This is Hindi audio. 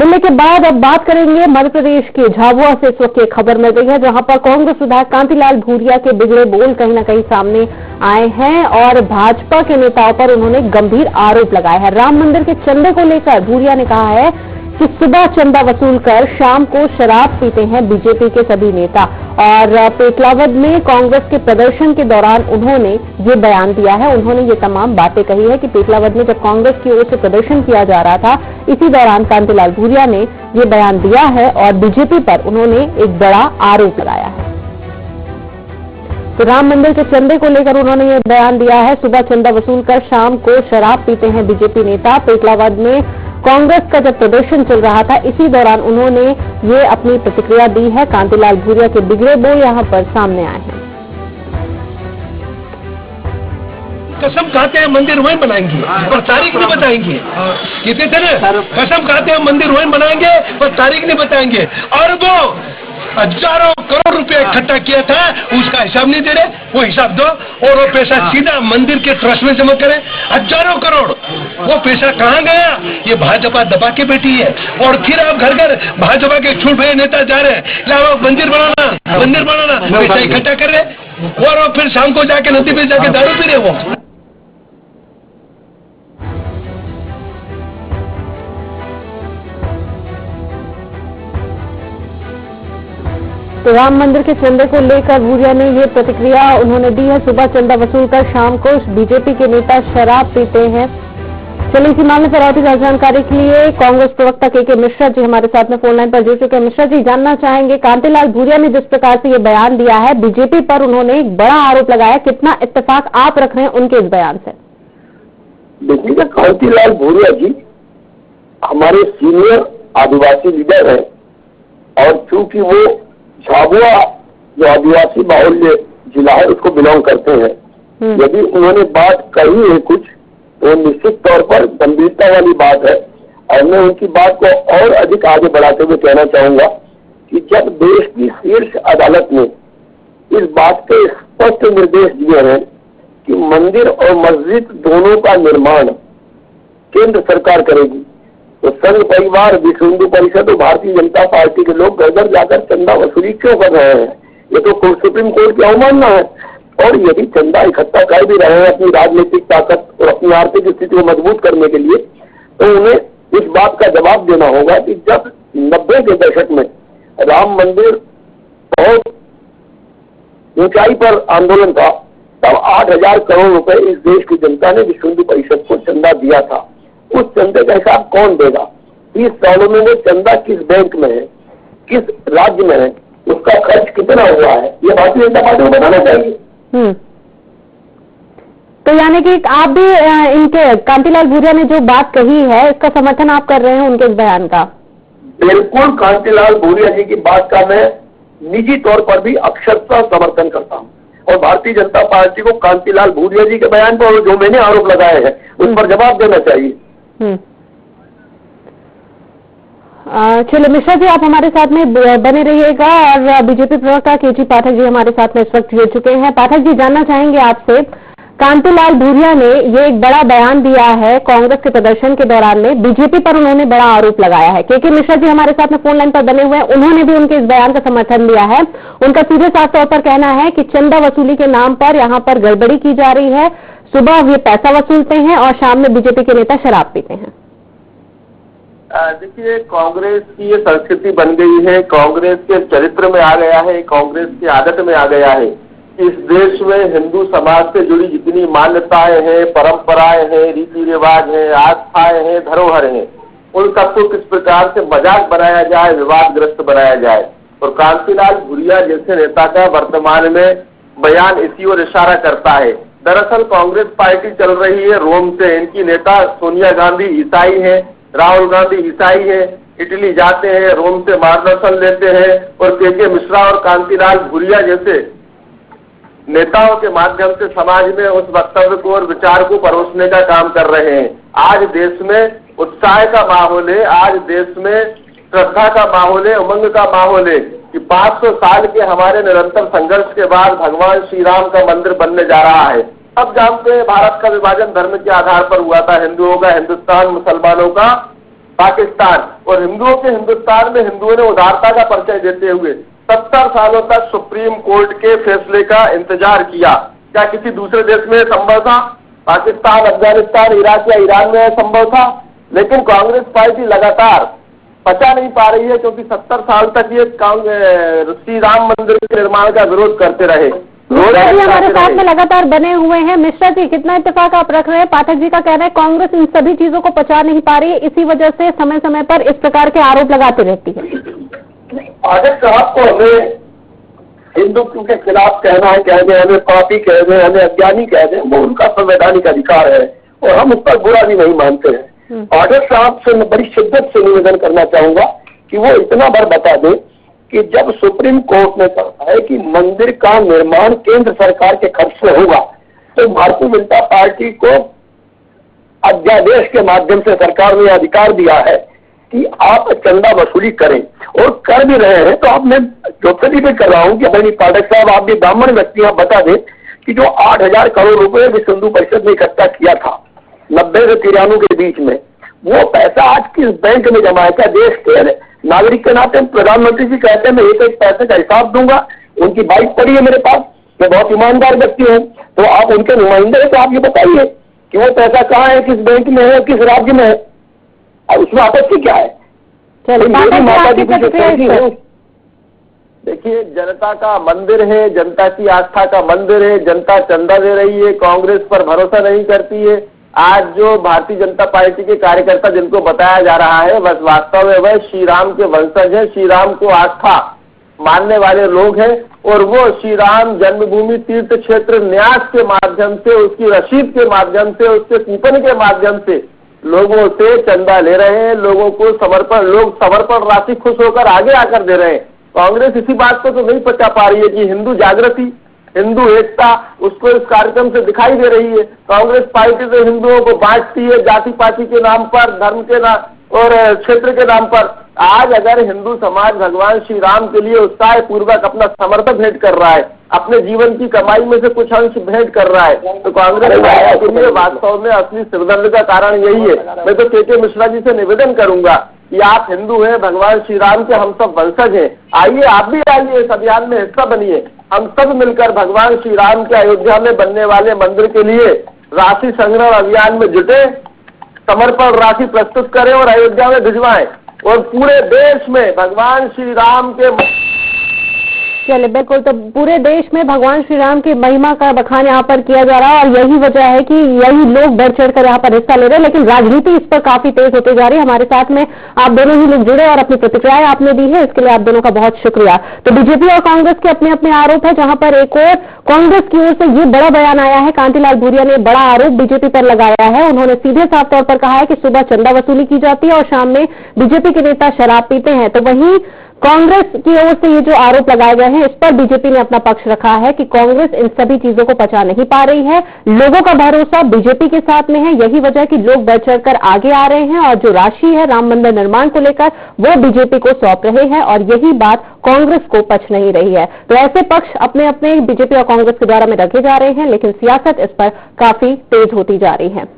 दिल्ली के बाद अब बात करेंगे मध्य प्रदेश के झाबुआ से। इस वक्त ये खबर मिल रही है जहां पर कांग्रेस विधायक कांतिलाल भूरिया के बिगड़े बोल कहीं न कहीं सामने आए हैं और भाजपा के नेताओं पर उन्होंने गंभीर आरोप लगाए हैं। राम मंदिर के चंदे को लेकर भूरिया ने कहा है कि सुबह चंदा वसूल कर शाम को शराब पीते हैं बीजेपी के सभी नेता। और पेटलावद में कांग्रेस के प्रदर्शन के दौरान उन्होंने ये बयान दिया है। उन्होंने ये तमाम बातें कही है कि पेटलावद में जब कांग्रेस की ओर से प्रदर्शन किया जा रहा था, इसी दौरान कांतिलाल भूरिया ने ये बयान दिया है और बीजेपी पर उन्होंने एक बड़ा आरोप लगाया है। तो राम मंदिर के चंदे को लेकर उन्होंने ये बयान दिया है। सुबह चंदा वसूल कर शाम को शराब पीते हैं बीजेपी नेता। पेटलावद में कांग्रेस का जब प्रदर्शन चल रहा था, इसी दौरान उन्होंने ये अपनी प्रतिक्रिया दी है। कांतिलाल भूरिया के बिगड़े बोल यहां पर सामने आए हैं। कसम खाते हैं मंदिर वहीं बनाएंगे और तारीख नहीं बताएंगे। कहते थे ना, कसम खाते हैं मंदिर वहीं बनाएंगे और तारीख नहीं बताएंगे। और वो हजारों करोड़ रुपए इकट्ठा किया था, उसका हिसाब नहीं दे रहे, वो हिसाब दो और वो पैसा सीधा मंदिर के ट्रस्ट में जमा करें। हजारों करोड़, वो पैसा कहाँ गया? ये भाजपा दबा के बैठी है। और फिर आप घर घर भाजपा के छूट भरे नेता जा रहे हैं, लाओ मंदिर बनाना पैसा इकट्ठा कर रहे और वो फिर शाम को जाके नदी पे जाके दारू पी रहे। वो तो राम मंदिर के चंदे को लेकर भूरिया ने ये प्रतिक्रिया उन्होंने दी है। सुबह चंदा वसूल कर शाम को बीजेपी के नेता शराब पीते हैं। चलिए इसी मामले पर और जानकारी के लिए कांग्रेस प्रवक्ता के मिश्रा जी हमारे साथ में फोन लाइन पर जुड़ चुके हैं। मिश्रा जी, जानना चाहेंगे कांतिलाल भूरिया ने जिस प्रकार से ये बयान दिया है, बीजेपी पर उन्होंने एक बड़ा आरोप लगाया, कितना इत्तेफाक आप रख रहे हैं उनके इस बयान से? देखिएगा, कांतिलाल भूरिया जी हमारे सीनियर आदिवासी लीडर है और चूंकि वो झाबुआ जो आदिवासी बाहुल्य जिला है उसको बिलोंग करते हैं, यदि उन्होंने बात कही है कुछ तो निश्चित तौर पर गंभीरता वाली बात है। और मैं उनकी बात को और अधिक आगे बढ़ाते हुए कहना चाहूंगा कि जब देश की शीर्ष अदालत ने इस बात के स्पष्ट निर्देश दिए हैं कि मंदिर और मस्जिद दोनों का निर्माण केंद्र सरकार करेगी, तो संघ परिवार, विश्व हिंदू परिषद और भारतीय जनता पार्टी के लोग घर घर जाकर चंदा वसूली क्यों कर रहे हैं? ये तो सुप्रीम कोर्ट की अवमानना है। और यदि चंदा इकट्ठा कर भी रहे हैं अपनी राजनीतिक ताकत और अपनी आर्थिक स्थिति को मजबूत करने के लिए, तो उन्हें इस बात का जवाब देना होगा कि जब 90 के दशक में राम मंदिर बहुत ऊंचाई पर आंदोलन था, तब 8,000 करोड़ रुपए इस देश की जनता ने विश्व हिंदू परिषद को चंदा दिया था। उस चंदे का हिसाब कौन देगा? 30 सालों में वो चंदा किस बैंक में है, किस राज्य में है, उसका खर्च कितना हुआ है, ये भारतीय जनता पार्टी को बताना चाहिए। तो यानी कि आप भी इनके कांतिलाल भूरिया ने जो बात कही है इसका समर्थन आप कर रहे हैं उनके इस बयान का? बिल्कुल, कांतिलाल भूरिया जी की बात का मैं निजी तौर पर भी अक्षरशः समर्थन करता हूँ और भारतीय जनता पार्टी को कांतिलाल भूरिया जी के बयान पर जो मैंने आरोप लगाए हैं उन पर जवाब देना चाहिए। चलिए मिश्रा जी, आप हमारे साथ में बने रहिएगा। और बीजेपी प्रवक्ता के.जी. पाठक जी हमारे साथ में इस वक्त जुड़ चुके हैं। पाठक जी, जानना चाहेंगे आपसे, कांतिलाल भूरिया ने ये एक बड़ा बयान दिया है कांग्रेस के प्रदर्शन के दौरान में, बीजेपी पर उन्होंने बड़ा आरोप लगाया है। के मिश्रा जी हमारे साथ में फोन लाइन पर बने हुए हैं, उन्होंने भी उनके इस बयान का समर्थन दिया है। उनका सीधे साफ तौर पर कहना है कि चंदा वसूली के नाम पर यहाँ पर गड़बड़ी की जा रही है। सुबह ये पैसा वसूलते हैं और शाम में बीजेपी के नेता शराब पीते हैं। देखिए, कांग्रेस की ये संस्कृति बन गई है, कांग्रेस के चरित्र में आ गया है, कांग्रेस की आदत में आ गया है। इस देश में हिंदू समाज से जुड़ी जितनी मान्यताएं हैं, परंपराएं हैं, रीति रिवाज हैं, आस्थाएं हैं, धरोहर हैं, उन सबको किस प्रकार से मजाक बनाया जाए, विवादग्रस्त बनाया जाए। और कांतिलाल भूरिया जैसे नेता का वर्तमान में बयान इसी ओर इशारा करता है। दरअसल कांग्रेस पार्टी चल रही है रोम से। इनकी नेता सोनिया गांधी ईसाई है, राहुल गांधी ईसाई है, इटली जाते हैं, रोम से मार्गदर्शन लेते हैं और के मिश्रा और कांतिलाल भूरिया जैसे नेताओं के माध्यम से समाज में उस वक्तव्य को और विचार को परोसने का काम कर रहे हैं। आज देश में उत्साह का माहौल है, आज देश में श्रद्धा का माहौल है, उमंग का माहौल है कि 500 साल के हमारे निरंतर संघर्ष के बाद भगवान श्री राम का मंदिर बनने जा रहा है। अब जानते हैं भारत का विभाजन धर्म के आधार पर हुआ था, हिंदुओं का हिंदुस्तान, मुसलमानों का पाकिस्तान और हिंदुओं के हिंदुस्तान में हिंदुओं ने उदारता का परिचय देते हुए 70 सालों तक सुप्रीम कोर्ट के फैसले का इंतजार किया। क्या किसी दूसरे देश में संभव था? पाकिस्तान, अफगानिस्तान, इराक या ईरान में संभव था? लेकिन कांग्रेस पार्टी लगातार पचा नहीं पा रही है, क्योंकि 70 साल तक ये श्री राम मंदिर के निर्माण का विरोध करते रहे। मिश्रा जी हमारे साथ में लगातार बने हुए हैं। मिश्रा जी, कितना इत्तेफाक आप रख रहे हैं? पाठक जी का कहना है कांग्रेस इन सभी चीजों को पचा नहीं पा रही है, इसी वजह से समय समय पर इस प्रकार के आरोप लगाती रहती है। पाठक साहब को हमें हिंदुत्व के खिलाफ कहना है, कह दें, हमें पापी कह दें, हमें अज्ञानी कह दें, वो उनका संवैधानिक अधिकार है और हम उस पर बुरा भी नहीं मानते हैं। पाठक साहब से मैं बड़ी शिद्दत से निवेदन करना चाहूंगा कि वो इतना बार बता दें कि जब सुप्रीम कोर्ट ने कहा है कि मंदिर का निर्माण केंद्र सरकार के खर्च से होगा, तो भारतीय जनता पार्टी को अध्यादेश के माध्यम से सरकार ने अधिकार दिया है कि आप चंदा वसूली करें, और कर भी रहे हैं। तो आप मैं जोखिम भी कर रहा हूं कि अपनी पाठक साहब, आप भी ब्राह्मण व्यक्ति, आप बता दें कि जो 8,000 करोड़ रुपए विश्व हिंदू परिषद ने इकट्ठा किया था 90 से 93 के बीच में, वो पैसा आज किस बैंक में जमा है? क्या देश के नागरिक के नाते प्रधानमंत्री जी कहते हैं मैं एक पैसे का हिसाब दूंगा, उनकी बाइक पड़ी है मेरे पास, मैं बहुत ईमानदार व्यक्ति हूँ, तो आप उनके नुमाइंदे हैं, तो आप ये बताइए कि वो पैसा कहाँ है, किस बैंक में है, किस राज्य में है, और उसमें आपत्ति क्या है? मेरी माता जी की देखिए, जनता का मंदिर है, जनता की आस्था का मंदिर है, जनता चंदा दे रही है, कांग्रेस पर भरोसा नहीं करती है। आज जो भारतीय जनता पार्टी के कार्यकर्ता जिनको बताया जा रहा है, बस वास्तव में वह श्री राम के वंशज हैं, श्री राम को आस्था मानने वाले लोग हैं, और वो श्री राम जन्मभूमि तीर्थ क्षेत्र न्यास के माध्यम से, उसकी रसीद के माध्यम से, उसके कूपन के माध्यम से लोगों से चंदा ले रहे हैं, लोगों को समर्पण राशि खुश होकर आगे आकर दे रहे हैं। कांग्रेस इसी बात को तो नहीं पचा पा रही है कि हिंदू जागृति, हिंदू एकता उसको इस कार्यक्रम से दिखाई दे रही है। कांग्रेस पार्टी तो हिंदुओं को बांटती है जाति पाति के नाम पर, धर्म के नाम और क्षेत्र के नाम पर। आज अगर हिंदू समाज भगवान श्री राम के लिए उत्साह पूर्वक अपना समर्पण भेंट कर रहा है, अपने जीवन की कमाई में से कुछ अंश भेंट कर रहा है, तो कांग्रेस के लिए वास्तव में असली सिरदर्द का कारण यही है। मैं तो के मिश्रा जी से निवेदन करूंगा कि आप हिंदू हैं, भगवान श्री राम के हम सब वंशज हैं, आइए आप भी आइए, इस अभियान में हिस्सा बनिए। हम सब मिलकर भगवान श्री राम के अयोध्या में बनने वाले मंदिर के लिए राशि संग्रह अभियान में जुटे, समर्पण राशि प्रस्तुत करें और अयोध्या में भिजवाएं, और पूरे देश में भगवान श्री राम के चलिए बिल्कुल, तो पूरे देश में भगवान श्री राम की महिमा का बखान यहाँ पर किया जा रहा है, और यही वजह है कि यही लोग बढ़ चढ़कर यहाँ पर हिस्सा ले रहे हैं। लेकिन राजनीति इस पर काफी तेज होती जा रही है। हमारे साथ में आप दोनों ही लोग जुड़े और अपनी प्रतिक्रियाएं आपने दी है, इसके लिए आप दोनों का बहुत शुक्रिया। तो बीजेपी और कांग्रेस के अपने अपने आरोप है, जहां पर एक और कांग्रेस की ओर से ये बड़ा बयान आया है। कांतिलाल भूरिया ने बड़ा आरोप बीजेपी पर लगाया है। उन्होंने सीधे साफ तौर पर कहा है कि सुबह चंदा वसूली की जाती है और शाम में बीजेपी के नेता शराब पीते हैं। तो वहीं कांग्रेस की ओर से ये जो आरोप लगाए गए हैं, इस पर बीजेपी ने अपना पक्ष रखा है कि कांग्रेस इन सभी चीजों को पचा नहीं पा रही है। लोगों का भरोसा बीजेपी के साथ में है, यही वजह कि लोग बढ़ चढ़कर आगे आ रहे हैं, और जो राशि है राम मंदिर निर्माण को लेकर वो बीजेपी को सौंप रहे हैं, और यही बात कांग्रेस को पच नहीं रही है। तो ऐसे पक्ष अपने अपने बीजेपी और कांग्रेस के द्वारा में रखे जा रहे हैं, लेकिन सियासत इस पर काफी तेज होती जा रही है।